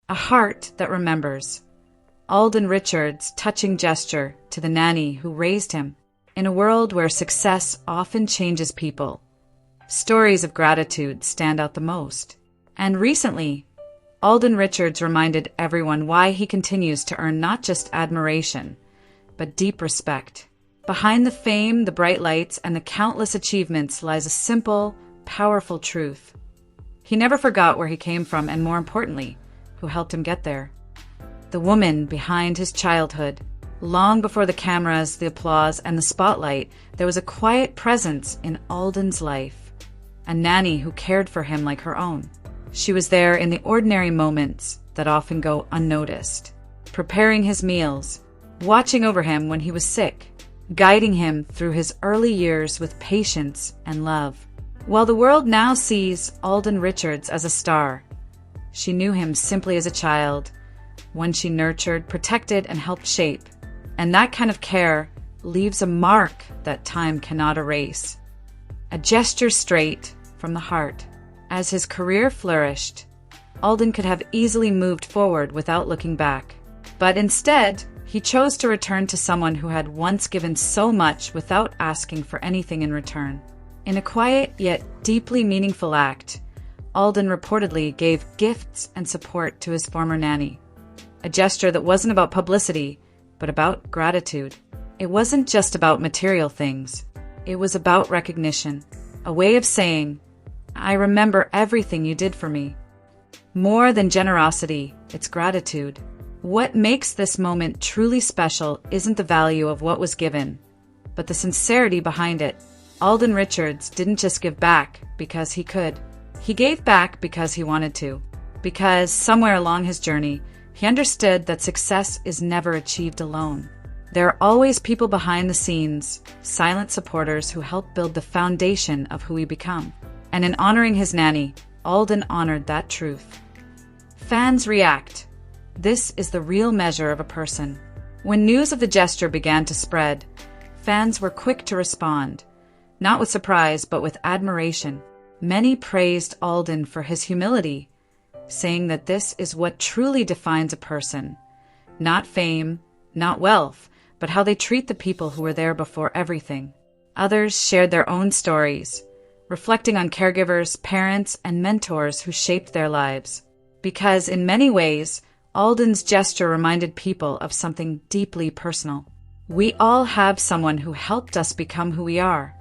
A heart that remembers. Alden Richards' touching gesture to the nanny who raised him. In a world where success often changes people, stories of gratitude stand out the most. And recently, Alden Richards reminded everyone why he continues to earn not just admiration, but deep respect. Behind the fame, the bright lights, and the countless achievements lies a simple, powerful truth. He never forgot where he came from and, more importantly, who helped him get there. The woman behind his childhood. Long before the cameras, the applause, and the spotlight, there was a quiet presence in Alden's life. A nanny who cared for him like her own. She was there in the ordinary moments that often go unnoticed. Preparing his meals, watching over him when he was sick, guiding him through his early years with patience and love. While the world now sees Alden Richards as a star, she knew him simply as a child, one she nurtured, protected, and helped shape. And that kind of care leaves a mark that time cannot erase. A gesture straight from the heart. As his career flourished, Alden could have easily moved forward without looking back. But instead, he chose to return to someone who had once given so much without asking for anything in return. In a quiet yet deeply meaningful act, Alden reportedly gave gifts and support to his former nanny. A gesture that wasn't about publicity, but about gratitude. It wasn't just about material things. It was about recognition, a way of saying, I remember everything you did for me. More than generosity, it's gratitude. What makes this moment truly special isn't the value of what was given, but the sincerity behind it. Alden Richards didn't just give back because he could. He gave back because he wanted to. Because somewhere along his journey, he understood that success is never achieved alone. There are always people behind the scenes, silent supporters who help build the foundation of who we become. And in honoring his nanny, Alden honored that truth. Fans react. This is the real measure of a person. When news of the gesture began to spread, fans were quick to respond, not with surprise, but with admiration. Many praised Alden for his humility, saying that this is what truly defines a person. Not fame, not wealth, but how they treat the people who were there before everything. Others shared their own stories, reflecting on caregivers, parents, and mentors who shaped their lives. Because in many ways, Alden's gesture reminded people of something deeply personal. We all have someone who helped us become who we are.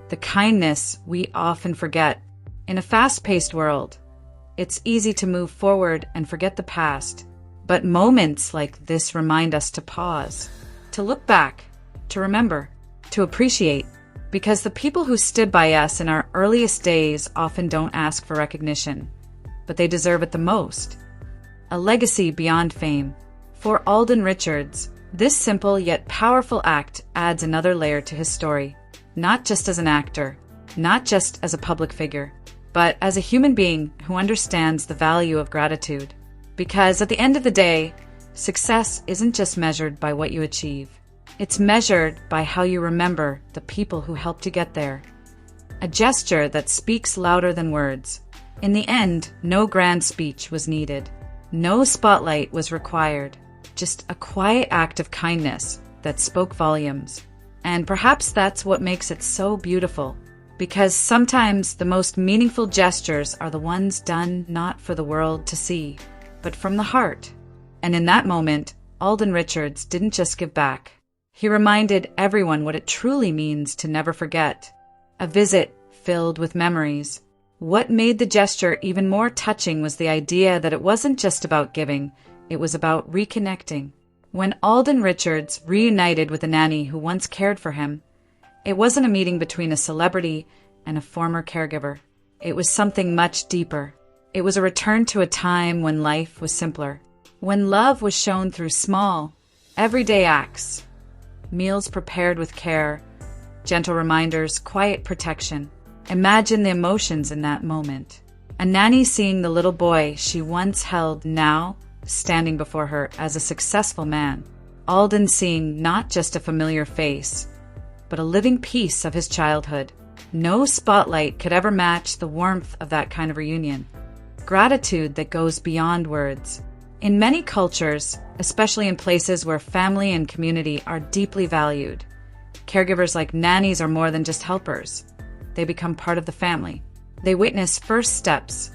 The kindness we often forget. In a fast-paced world, it's easy to move forward and forget the past. But moments like this remind us to pause, to look back, to remember, to appreciate. Because the people who stood by us in our earliest days often don't ask for recognition, but they deserve it the most. A legacy beyond fame. For Alden Richards, this simple yet powerful act adds another layer to his story. Not just as an actor, not just as a public figure, but as a human being who understands the value of gratitude. Because at the end of the day, success isn't just measured by what you achieve. It's measured by how you remember the people who helped you get there. A gesture that speaks louder than words. In the end, no grand speech was needed. No spotlight was required. Just a quiet act of kindness that spoke volumes. And perhaps that's what makes it so beautiful. Because sometimes the most meaningful gestures are the ones done not for the world to see, but from the heart. And in that moment, Alden Richards didn't just give back. He reminded everyone what it truly means to never forget. A visit filled with memories. What made the gesture even more touching was the idea that it wasn't just about giving, it was about reconnecting. When Alden Richards reunited with a nanny who once cared for him, it wasn't a meeting between a celebrity and a former caregiver. It was something much deeper. It was a return to a time when life was simpler, when love was shown through small, everyday acts, meals prepared with care, gentle reminders, quiet protection. Imagine the emotions in that moment. A nanny seeing the little boy she once held now standing before her as a successful man. Alden seeing not just a familiar face, but a living piece of his childhood. No spotlight could ever match the warmth of that kind of reunion. Gratitude that goes beyond words. In many cultures, especially in places where family and community are deeply valued, caregivers like nannies are more than just helpers. They become part of the family. They witness first steps,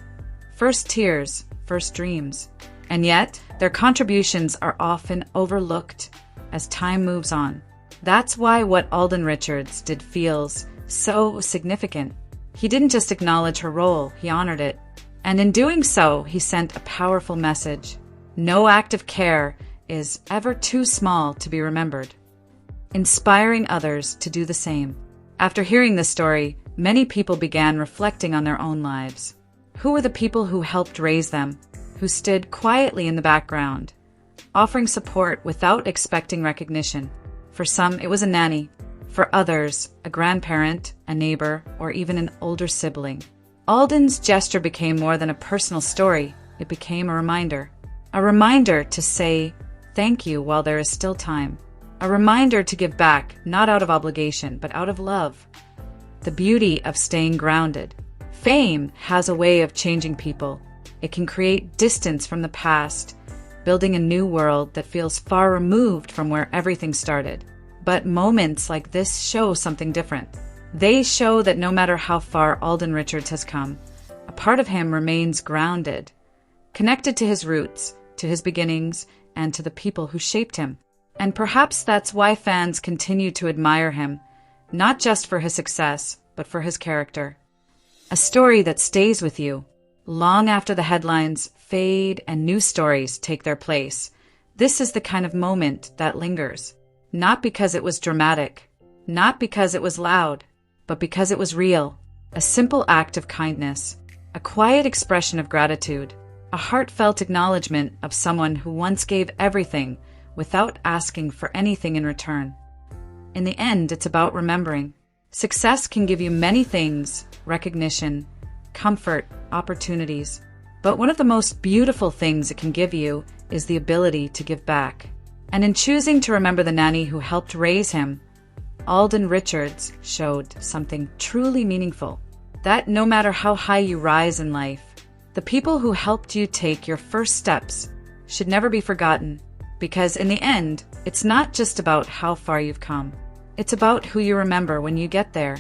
first tears, first dreams. And yet, their contributions are often overlooked as time moves on. That's why what Alden Richards did feels so significant. He didn't just acknowledge her role, he honored it. And in doing so, he sent a powerful message. No act of care is ever too small to be remembered, inspiring others to do the same. After hearing this story, many people began reflecting on their own lives. Who were the people who helped raise them, who stood quietly in the background, offering support without expecting recognition? For some, it was a nanny. For others, a grandparent, a neighbor, or even an older sibling. Alden's gesture became more than a personal story. It became a reminder. A reminder to say thank you while there is still time. A reminder to give back, not out of obligation, but out of love. The beauty of staying grounded. Fame has a way of changing people. It can create distance from the past, building a new world that feels far removed from where everything started. But moments like this show something different. They show that no matter how far Alden Richards has come, a part of him remains grounded, connected to his roots, to his beginnings, and to the people who shaped him. And perhaps that's why fans continue to admire him, not just for his success, but for his character. A story that stays with you, long after the headlines fade and new stories take their place. This is the kind of moment that lingers. Not because it was dramatic, not because it was loud, but because it was real. A simple act of kindness, a quiet expression of gratitude, a heartfelt acknowledgement of someone who once gave everything without asking for anything in return. In the end, it's about remembering. Success can give you many things: recognition, comfort, opportunities. But one of the most beautiful things it can give you is the ability to give back. And in choosing to remember the nanny who helped raise him, Alden Richards showed something truly meaningful. That no matter how high you rise in life, the people who helped you take your first steps should never be forgotten. Because in the end, it's not just about how far you've come. It's about who you remember when you get there.